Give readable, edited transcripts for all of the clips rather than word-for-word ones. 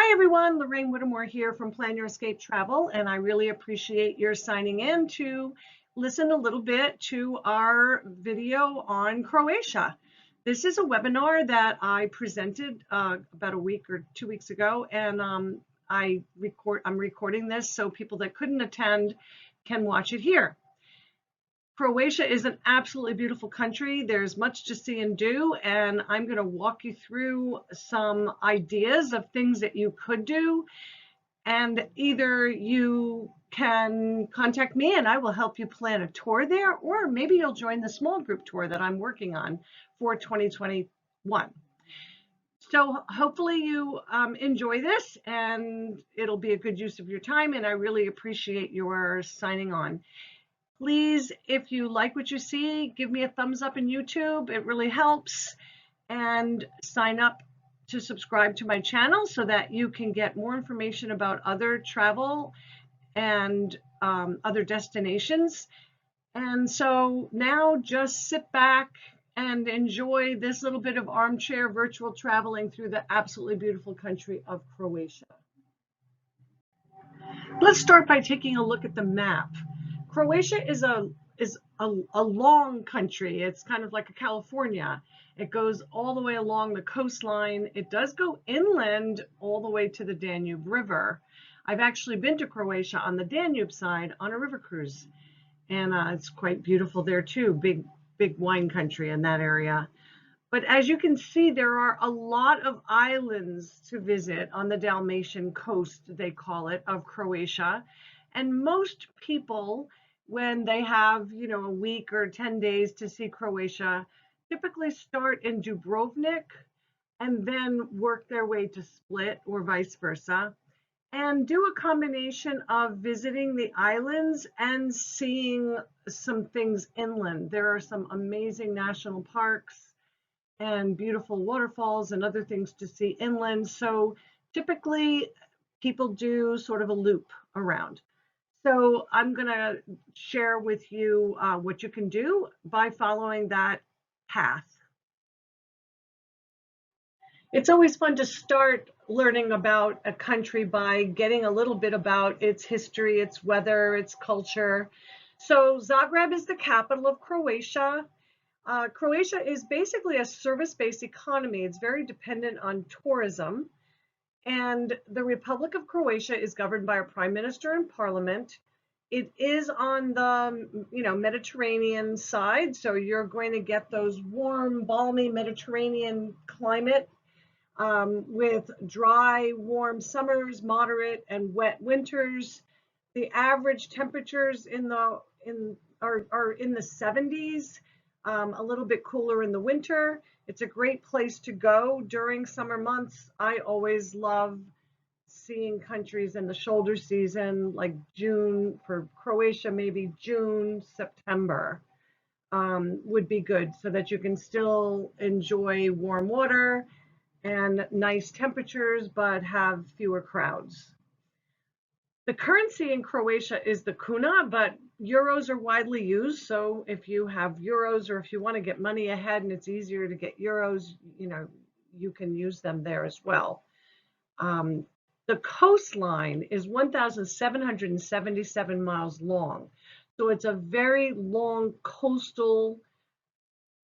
Hi everyone, Lorraine Whittemore here from PlanUrEscape Travel, and I really appreciate your signing in to listen a little bit to our video on Croatia. This is a webinar that I presented about a week or 2 weeks ago, and I'm recording this so people that couldn't attend can watch it here. Croatia is an absolutely beautiful country. There's much to see and do, and I'm going to walk you through some ideas of things that you could do. And either you can contact me and I will help you plan a tour there, or maybe you'll join the small group tour that I'm working on for 2021. So hopefully you enjoy this and it'll be a good use of your time, and I really appreciate your signing on. Please, if you like what you see, give me a thumbs up in YouTube. It really helps. And sign up to subscribe to my channel so that you can get more information about other travel and other destinations. And so now just sit back and enjoy this little bit of armchair virtual traveling through the absolutely beautiful country of Croatia. Let's start by taking a look at the map. Croatia is a long country. It's kind of like a California. It goes all the way along the coastline. It does go inland all the way to the Danube River. I've actually been to Croatia on the Danube side on a river cruise, and it's quite beautiful there too. Big wine country in that area. But as you can see, there are a lot of islands to visit on the Dalmatian Coast, they call it, of Croatia. And most people, when they have, a week or 10 days to see Croatia, typically start in Dubrovnik and then work their way to Split or vice versa, and do a combination of visiting the islands and seeing some things inland. There are some amazing national parks and beautiful waterfalls and other things to see inland. So typically people do sort of a loop around. So I'm going to share with you what you can do by following that path. It's always fun to start learning about a country by getting a little bit about its history, its weather, its culture. So Zagreb is the capital of Croatia. Croatia is basically a service-based economy. It's very dependent on tourism. And the Republic of Croatia is governed by a prime minister and parliament. It is on the Mediterranean side, so you're going to get those warm, balmy Mediterranean climate with dry, warm summers, moderate and wet winters. The average temperatures are in the 70s, a little bit cooler in the winter. It's a great place to go during summer months. I always love seeing countries in the shoulder season, like June for Croatia, maybe June, September would be good, so that you can still enjoy warm water and nice temperatures, but have fewer crowds. The currency in Croatia is the kuna, but euros are widely used. So if you have euros, or if you want to get money ahead and it's easier to get euros, you can use them there as well. The coastline is 1,777 miles long. So it's a very long coastal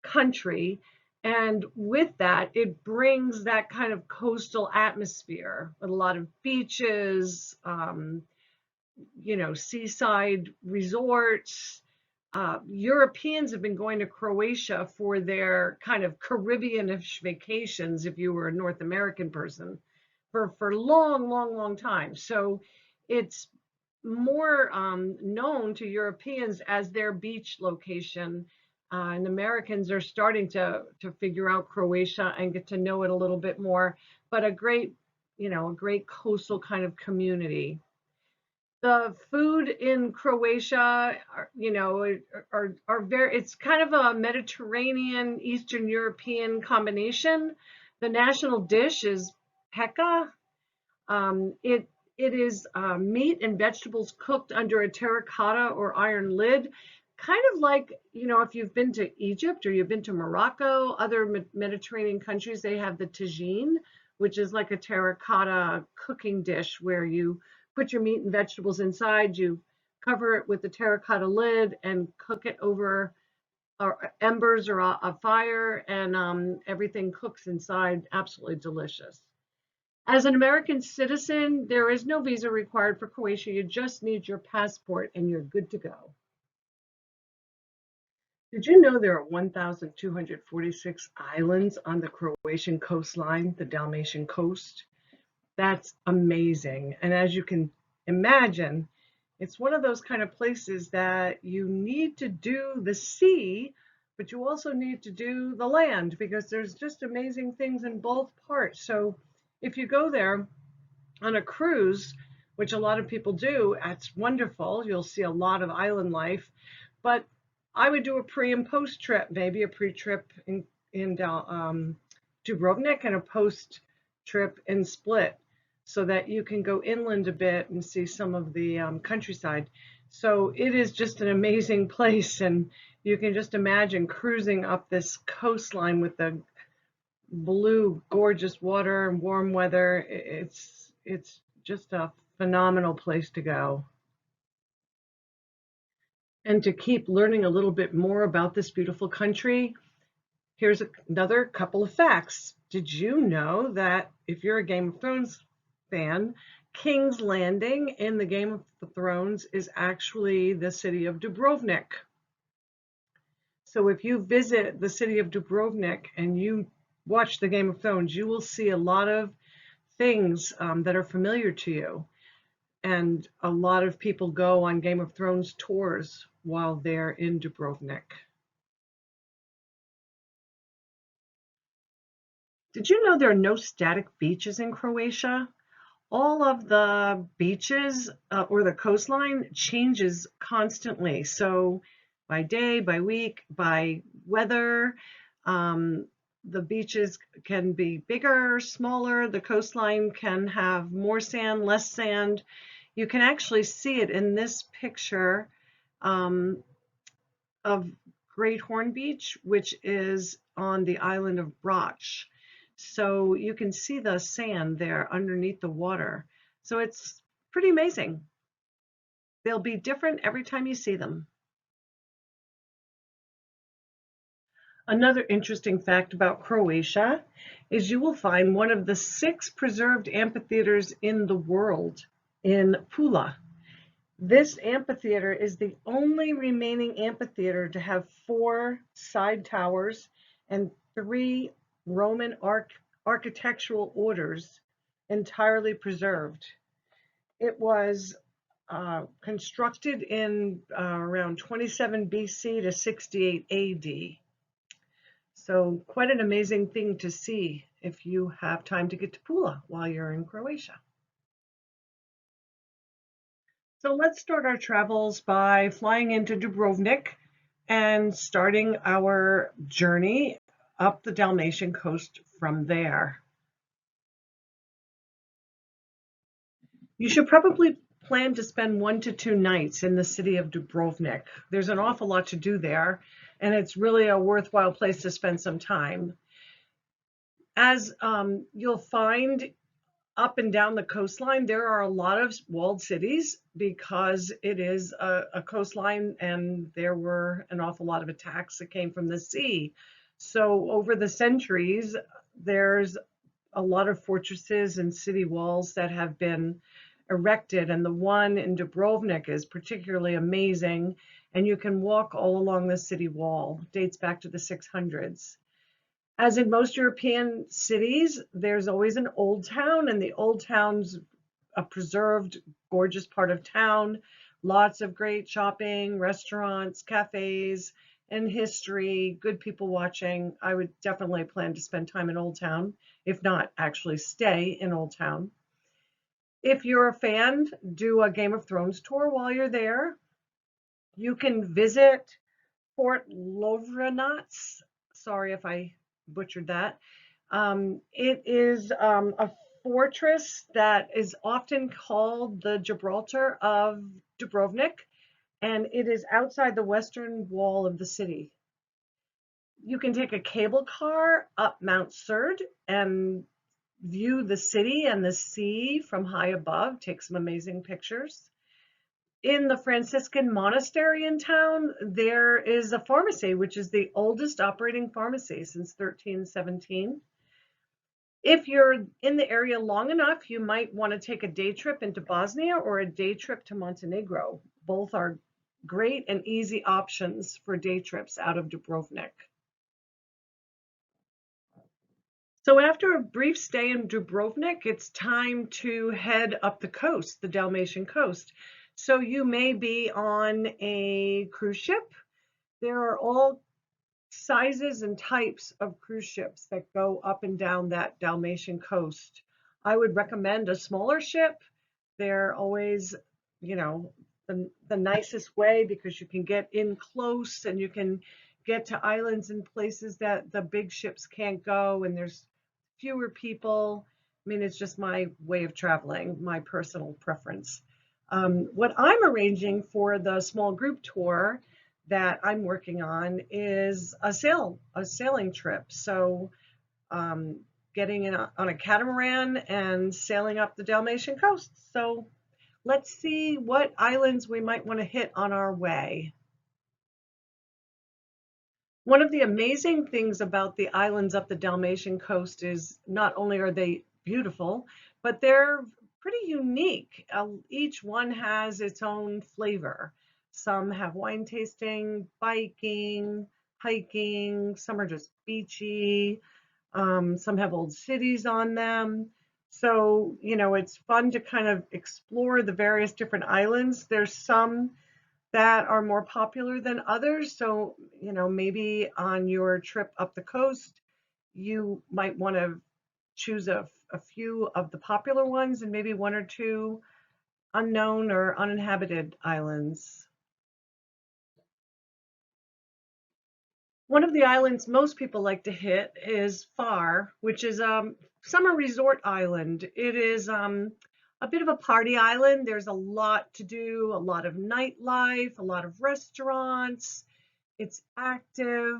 country. And with that, it brings that kind of coastal atmosphere with a lot of beaches, seaside resorts. Europeans have been going to Croatia for their kind of Caribbean-ish vacations, if you were a North American person, for long time. So it's more known to Europeans as their beach location. And Americans are starting to figure out Croatia and get to know it a little bit more, but a great coastal kind of community. The food in Croatia, are very, it's kind of a Mediterranean, Eastern European combination. The national dish is peka. It is meat and vegetables cooked under a terracotta or iron lid. Kind of like, if you've been to Egypt or you've been to Morocco, other Mediterranean countries, they have the tagine, which is like a terracotta cooking dish where you put your meat and vegetables inside, you cover it with the terracotta lid and cook it over embers or a fire, and everything cooks inside. Absolutely delicious. As an American citizen, there is no visa required for Croatia. You just need your passport and you're good to go. Did you know there are 1,246 islands on the Croatian coastline, the Dalmatian Coast? That's amazing. And as you can imagine, it's one of those kind of places that you need to do the sea, but you also need to do the land because there's just amazing things in both parts. So if you go there on a cruise, which a lot of people do, that's wonderful. You'll see a lot of island life, but I would do a pre and post trip, maybe a pre-trip in Dubrovnik and a post trip in Split, so that you can go inland a bit and see some of the countryside. So it is just an amazing place, and you can just imagine cruising up this coastline with the blue, gorgeous water and warm weather. It's just a phenomenal place to go. And to keep learning a little bit more about this beautiful country, here's another couple of facts. Did you know that if you're a Game of Thrones fan, King's Landing in the Game of Thrones is actually the city of Dubrovnik? So if you visit the city of Dubrovnik and you watch the Game of Thrones, you will see a lot of things that are familiar to you. And a lot of people go on Game of Thrones tours while they're in Dubrovnik. Did you know there are no static beaches in Croatia? All of the beaches or the coastline changes constantly. So by day, by week, by weather, the beaches can be bigger, smaller. The coastline can have more sand, less sand. You can actually see it in this picture of Great Horn Beach, which is on the island of Brač. So you can see the sand there underneath the water. So it's pretty amazing. They'll be different every time you see them. Another interesting fact about Croatia is you will find one of the 6 preserved amphitheaters in the world in Pula. This amphitheater is the only remaining amphitheater to have 4 side towers and 3 Roman architectural orders entirely preserved. It was constructed in around 27 BC to 68 AD. So quite an amazing thing to see if you have time to get to Pula while you're in Croatia. So let's start our travels by flying into Dubrovnik and starting our journey up the Dalmatian coast from there. You should probably plan to spend 1 to 2 nights in the city of Dubrovnik. There's an awful lot to do there, and it's really a worthwhile place to spend some time. As you'll find up and down the coastline, there are a lot of walled cities because it is a coastline and there were an awful lot of attacks that came from the sea. So over the centuries, there's a lot of fortresses and city walls that have been erected, and the one in Dubrovnik is particularly amazing, and you can walk all along the city wall. It dates back to the 600s. As in most European cities, there's always an old town, and the old town's a preserved, gorgeous part of town. Lots of great shopping, restaurants, cafes, and history, good people watching. I would definitely plan to spend time in Old Town, if not actually stay in Old Town. If you're a fan, do a Game of Thrones tour while you're there. You can visit Fort Lovrenac. Sorry if I butchered that. It is a fortress that is often called the Gibraltar of Dubrovnik, and it is outside the western wall of the city. You can take a cable car up Mount Serd, and view the city and the sea from high above, take some amazing pictures. In the Franciscan monastery in town, there is a pharmacy, which is the oldest operating pharmacy since 1317. If you're in the area long enough, you might want to take a day trip into Bosnia or a day trip to Montenegro. Both are great and easy options for day trips out of Dubrovnik. So after a brief stay in Dubrovnik, it's time to head up the coast, the Dalmatian coast. So you may be on a cruise ship. There are all sizes and types of cruise ships that go up and down that Dalmatian coast. I would recommend a smaller ship. They're always, you know, the nicest way because you can get in close and you can get to islands and places that the big ships can't go, and there's fewer people. I mean, it's just my way of traveling, my personal preference. What I'm arranging for the small group tour that I'm working on is a sailing trip. So getting on a catamaran and sailing up the Dalmatian coast. So let's see what islands we might want to hit on our way. One of the amazing things about the islands up the Dalmatian coast is not only are they beautiful, but they're pretty unique. Each one has its own flavor. Some have wine tasting, biking, hiking, some are just beachy, some have old cities on them. So, you know, it's fun to kind of explore the various different islands. There's some that are more popular than others. So, you know, maybe on your trip up the coast, you might want to choose a few of the popular ones and maybe one or two unknown or uninhabited islands. One of the islands most people like to hit is Far, which is a summer resort island. It is a bit of a party island. There's a lot to do, a lot of nightlife, a lot of restaurants. It's active.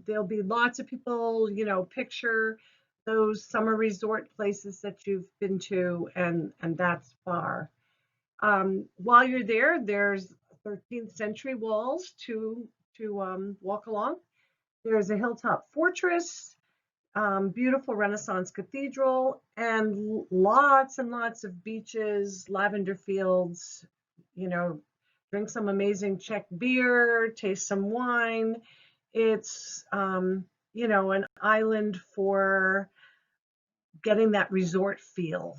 There'll be lots of people, you know, picture those summer resort places that you've been to, and that's Far. While you're there, there's 13th century walls to walk along. There's a hilltop fortress, beautiful Renaissance cathedral, and lots of beaches, lavender fields, you know, drink some amazing Czech beer, taste some wine. It's, you know, an island for getting that resort feel.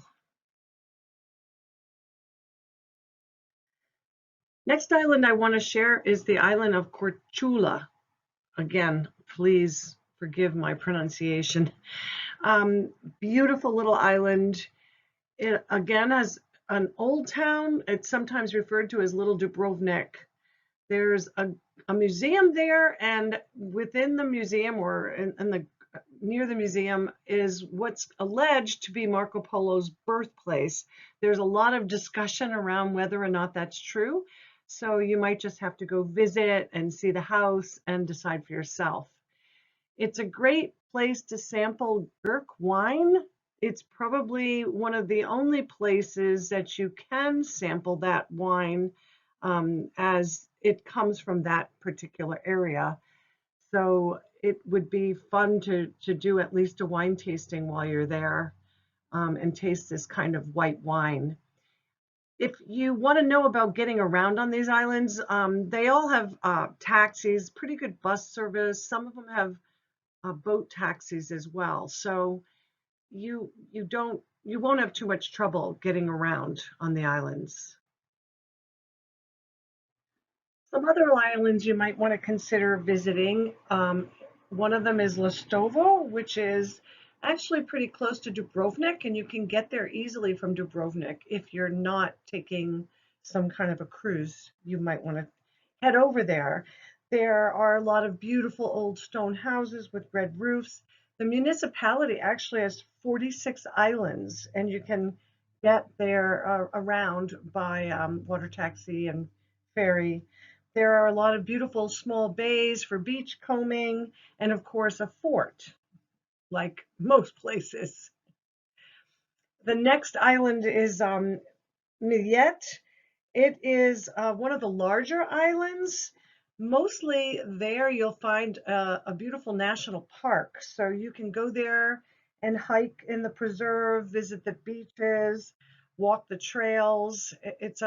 Next island I want to share is the island of Korcula. Again, please forgive my pronunciation. Beautiful little island. It again has an old town. It's sometimes referred to as Little Dubrovnik. There's a museum there, and within the museum or in the near the museum is what's alleged to be Marco Polo's birthplace. There's a lot of discussion around whether or not that's true. So you might just have to go visit and see the house and decide for yourself. It's a great place to sample Gurk wine. It's probably one of the only places that you can sample that wine as it comes from that particular area. So it would be fun to do at least a wine tasting while you're there and taste this kind of white wine. If you want to know about getting around on these islands, they all have taxis, pretty good bus service. Some of them have boat taxis as well. So you won't have too much trouble getting around on the islands. Some other islands you might want to consider visiting. One of them is Lastovo, which is actually pretty close to Dubrovnik, and you can get there easily from Dubrovnik if you're not taking some kind of a cruise. You might want to head over there. There are a lot of beautiful old stone houses with red roofs. The municipality actually has 46 islands, and you can get there around by water taxi and ferry. There are a lot of beautiful small bays for beach combing, and of course a fort, like most places. The next island is Millet. It is one of the larger islands. Mostly there you'll find a beautiful national park. So you can go there and hike in the preserve, visit the beaches, walk the trails. It's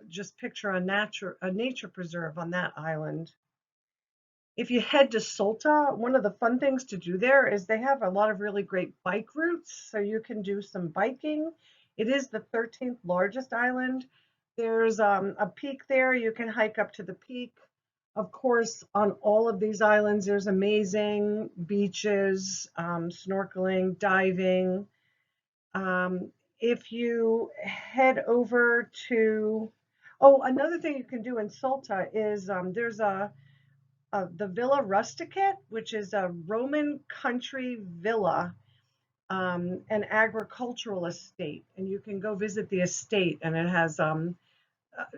just picture a nature preserve on that island. If you head to Salta, one of the fun things to do there is they have a lot of really great bike routes, so you can do some biking. It is the 13th largest island. There's a peak there. You can hike up to the peak. Of course, on all of these islands, there's amazing beaches, snorkeling, diving. If you head over to, oh, another thing you can do in Salta is there's the Villa Rusticate, which is a Roman country villa, an agricultural estate, and you can go visit the estate, and it has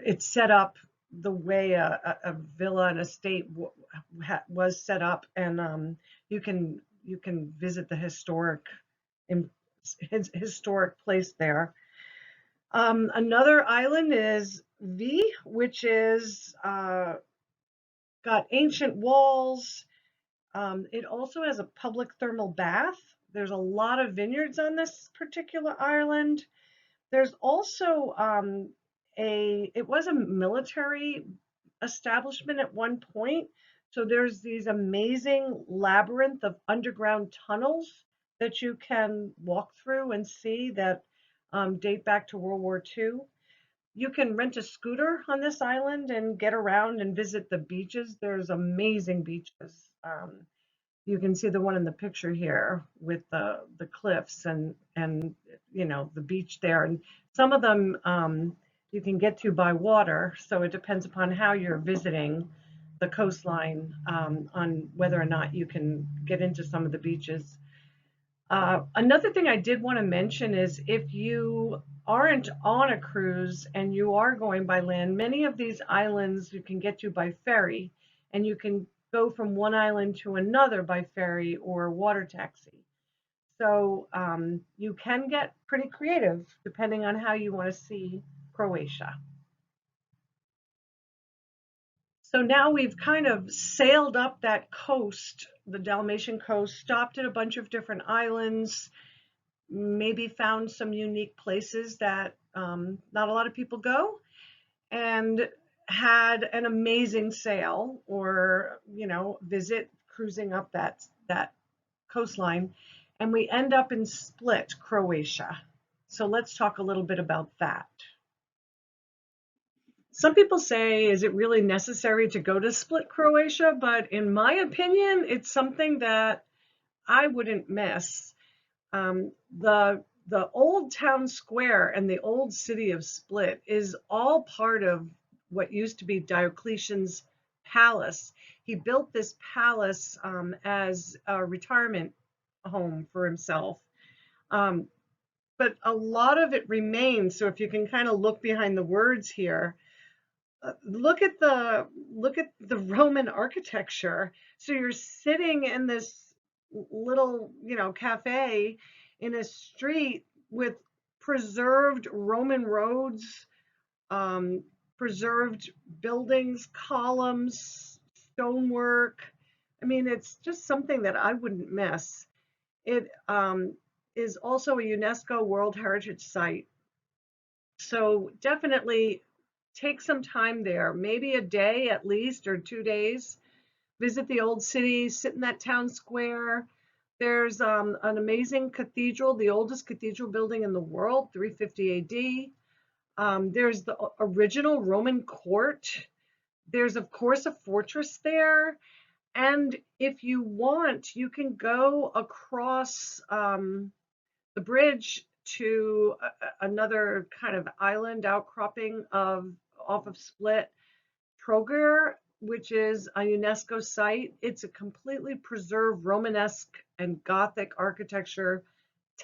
it's set up the way a villa and estate was set up, and you can visit the historic place there. Another island is V, which is got ancient walls. It also has a public thermal bath. There's a lot of vineyards on this particular island. There's also it was a military establishment at one point. So there's these amazing labyrinth of underground tunnels that you can walk through and see that date back to World War II. You can rent a scooter on this island and get around and visit the beaches. There's amazing beaches. You can see the one in the picture here with the cliffs and the beach there. And some of them you can get to by water, so it depends upon how you're visiting the coastline on whether or not you can get into some of the beaches. Another thing I did want to mention is if you aren't on a cruise and you are going by land, many of these islands you can get to by ferry, and you can go from one island to another by ferry or water taxi. So you can get pretty creative depending on how you want to see Croatia. So now we've kind of sailed up that coast, the Dalmatian coast, stopped at a bunch of different islands, maybe found some unique places that not a lot of people go, and had an amazing sail or visit cruising up that coastline, and we end up in Split, Croatia. So let's talk a little bit about that. Some people say, is it really necessary to go to Split, Croatia? But in my opinion, it's something that I wouldn't miss. The old town square and the old city of Split is all part of what used to be Diocletian's palace. He built this palace as a retirement home for himself. But a lot of it remains. So if you can kind of look behind the words here, look at the Roman architecture. So you're sitting in this little, cafe in a street with preserved Roman roads, preserved buildings, columns, stonework. I mean, it's just something that I wouldn't miss. It is also a UNESCO World Heritage Site. So definitely take some time there, maybe a day at least or 2 days. Visit the old city, sit in that town square. There's an amazing cathedral, the oldest cathedral building in the world, 350 AD. There's the original Roman court. There's, of course, a fortress there. And if you want, you can go across the bridge to another kind of island outcropping off of Split, Trogir, which is a UNESCO site. It's a completely preserved Romanesque and Gothic architecture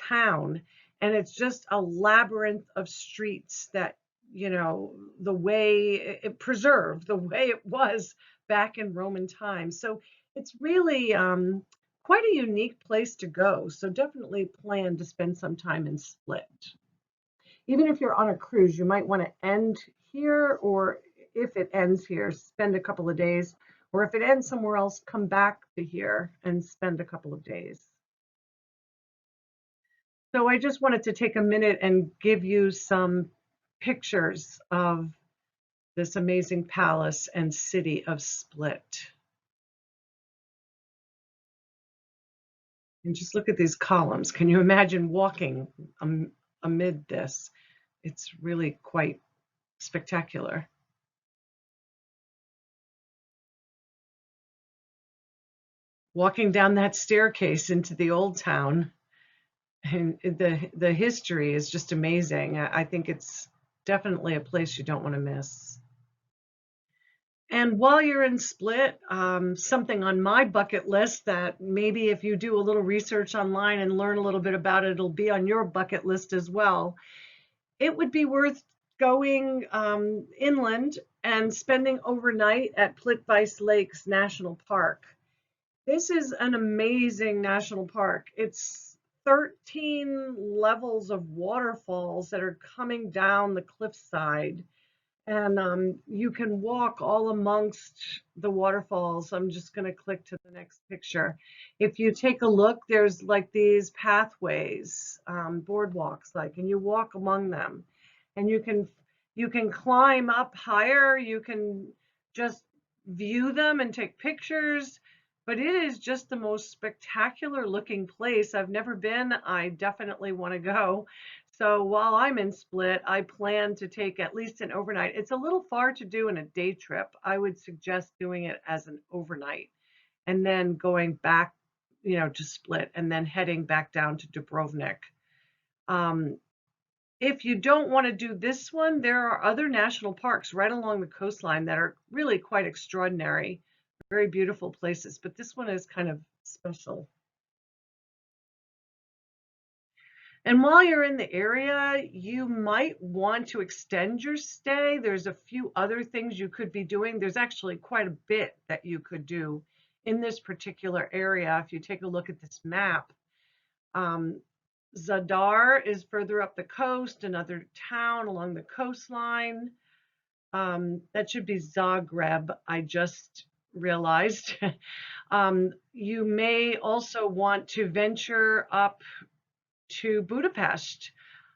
town. And it's just a labyrinth of streets that, the way it preserved, the way it was back in Roman times. So it's really quite a unique place to go. So definitely plan to spend some time in Split. Even if you're on a cruise, you might want to end here, or if it ends here, spend a couple of days, or if it ends somewhere else, come back to here and spend a couple of days. So I just wanted to take a minute and give you some pictures of this amazing palace and city of Split. And just look at these columns. Can you imagine walking amid this? It's really quite spectacular. Walking down that staircase into the old town, and the history is just amazing. I think it's definitely a place you don't want to miss. And while you're in Split, something on my bucket list that maybe if you do a little research online and learn a little bit about it, it'll be on your bucket list as well. It would be worth going inland and spending overnight at Plitvice Lakes National Park. This is an amazing national park. It's 13 levels of waterfalls that are coming down the cliffside. And you can walk all amongst the waterfalls. I'm just going to click to the next picture. If you take a look, there's like these pathways, boardwalks, and you walk among them, and you can climb up higher. You can just view them and take pictures. But it is just the most spectacular looking place. I've never been. I definitely want to go. So while I'm in Split, I plan to take at least an overnight. It's a little far to do in a day trip. I would suggest doing it as an overnight and then going back, to Split and then heading back down to Dubrovnik. If you don't want to do this one, there are other national parks right along the coastline that are really quite extraordinary, very beautiful places, but this one is kind of special. And while you're in the area, you might want to extend your stay. There's a few other things you could be doing. There's actually quite a bit that you could do in this particular area. If you take a look at this map, Zadar is further up the coast, another town along the coastline. That should be Zagreb, I just realized. You may also want to venture up to Budapest.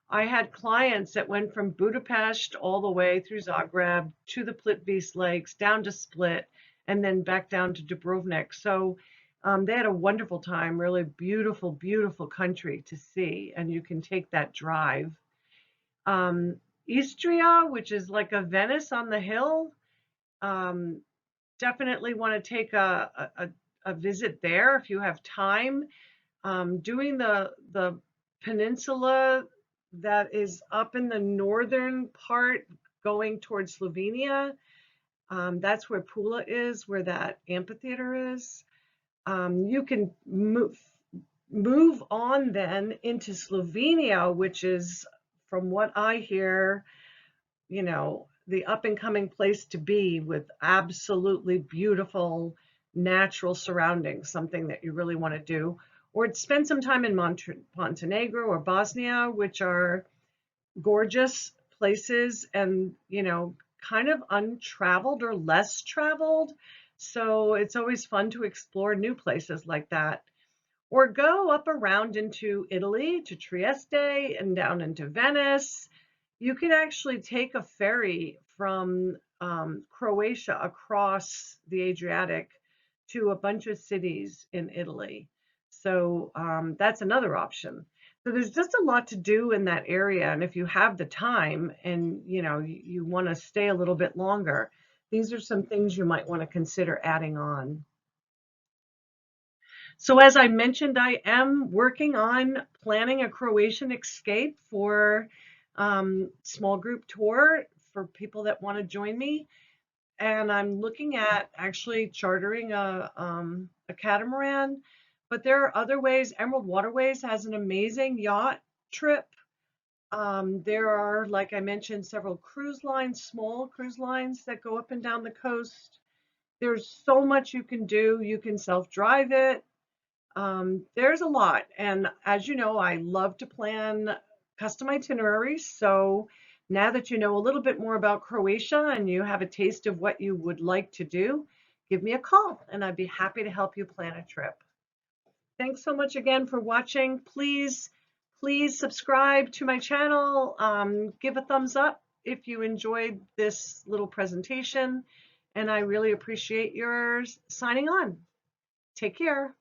I had clients that went from Budapest all the way through Zagreb to the Plitvice Lakes, down to Split, and then back down to Dubrovnik. So they had a wonderful time, really beautiful, beautiful country to see, and you can take that drive. Istria, which is like a Venice on the hill, definitely want to take a visit there if you have time. Doing the peninsula that is up in the northern part going towards Slovenia, that's where Pula is, where that amphitheater is. You can move on then into Slovenia, which is, from what I hear, the up and coming place to be, with absolutely beautiful natural surroundings, something that you really want to do. Or spend some time in Montenegro or Bosnia, which are gorgeous places and, kind of untraveled or less traveled. So it's always fun to explore new places like that. Or go up around into Italy to Trieste and down into Venice. You can actually take a ferry from Croatia across the Adriatic to a bunch of cities in Italy. So that's another option. So there's just a lot to do in that area. And if you have the time and you want to stay a little bit longer, these are some things you might want to consider adding on. So as I mentioned, I am working on planning a Croatian escape for small group tour for people that want to join me. And I'm looking at actually chartering a catamaran, but there are other ways. Emerald Waterways has an amazing yacht trip. There are, like I mentioned, several cruise lines, small cruise lines that go up and down the coast. There's so much you can do. You can self-drive it. There's a lot. And as you know, I love to plan custom itineraries. So now that you know a little bit more about Croatia and you have a taste of what you would like to do, give me a call and I'd be happy to help you plan a trip. Thanks so much again for watching. Please subscribe to my channel. Give a thumbs up if you enjoyed this little presentation. And I really appreciate your signing on. Take care.